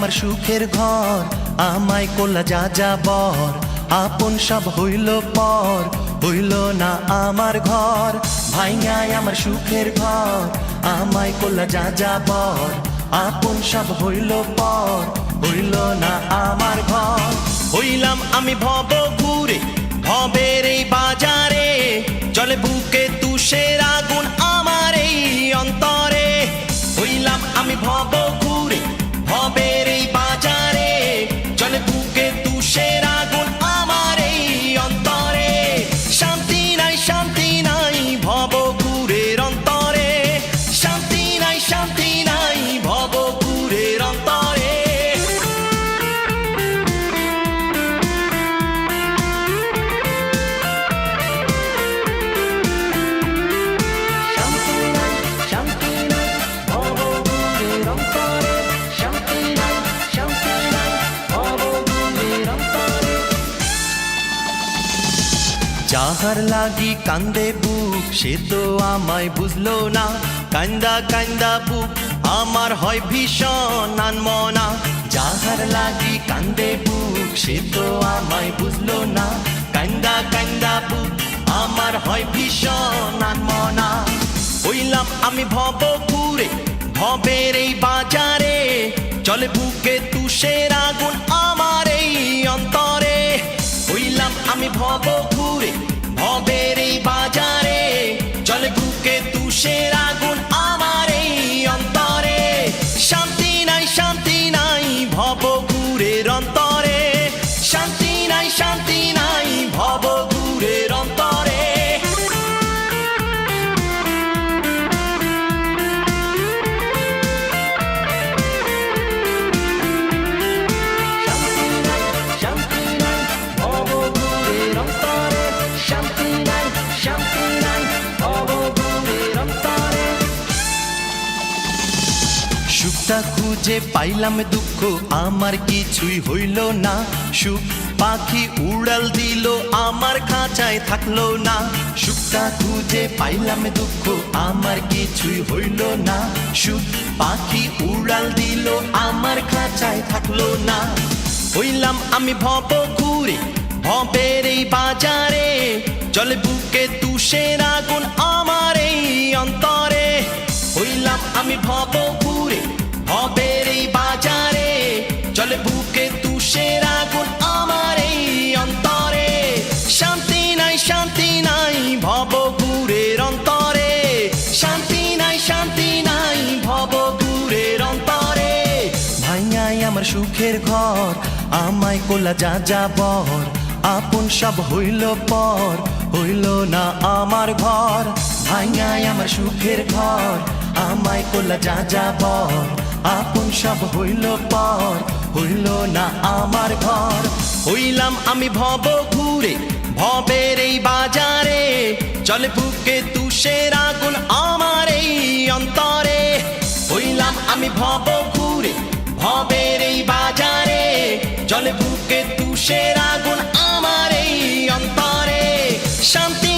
আমার সুখের ঘর আমায় কোলা যা যাবর আপন সব হইল পর হইল না আমার ঘর ভাইয়াই আমার সুখের ঘর আমায় কোলা যা যাবর আপন সব হইল পর হইল না আমার ঘর হইলাম আমি ভব ঘুরে ভবের এই বাজারে চলে বুকে তুষের আগুন আমার এই অন্তরে হইলাম আমি ভব ঘুরে ভবের এই বাজারে চলে বুকে তুষের আগুন আমার এই অন্তরে শান্তি নাই ভব ঘুরের অন্তরে শান্তি নাই ভব ঘুরের অন্তরে যাহার লাগি কান্দে বুক সে তো আমায় বুঝলো না কান্দা কান্দা বুক আমার হয় ভীষণ আনমনা যাহার লাগি কান্দে বুক সে তো আমায় বুঝলো না কান্দা কান্দা বুক আমার হয় ভীষণ আনমনা হইলাম আমি ভব ঘুরে ভবের এই বাজারে চলে বুকে তুষের আগুন আমার এই অন্তরে হইলাম আমি ভব ঘুরে ভবের এই বাজারে চলে বুকে তুষের আগুন আমার এই অন্তরে শান্তি নাই ভব ঘুরের অন্তরে শান্তি নাই ভব ঘুরের অন্তরে সুখটা খুঁজে পাইলাম দুঃখ আমার কিছুই হইল না সুখ পাখি উড়াল দিল আমার খাঁচায় থাকলো না সুখটা খুঁজে পাইলাম দুঃখ আমার কিছুই হইল না সুখ পাখি উড়াল দিল আমার খাঁচায় থাকলো না হইলাম আমি ভব ঘুরে ভবের এই বাজারে চলে বুকে তুষের আগুন আমার এই অন্তরে হইলাম আমি ভব ঘুরে ভবের এই বাজারে চলে বুকে তুষের আগুন আমার এই অন্তরে শান্তি নাই ভব ঘুরের অন্তরে শান্তি নাই ভব ঘুরের অন্তরে ভাইয়াই আমার সুখের ঘর আমায় কোলা যা যাবর আপন সব হইল পর হইল না আমার ঘর ভাইয়াই আমার সুখের ঘর আমায় কোলা যা যাবর আপন সব হইল পর হইল না আমার ঘর হইলাম আমি ভব ঘুরে ভবের এই বাজারে চলে বুকে তুষের আগুন আমার এই অন্তরে হইলাম আমি ভব ঘুরে ভবের এই বাজারে চলে বুকে তুষের আগুন আমার এই অন্তরে শান্তি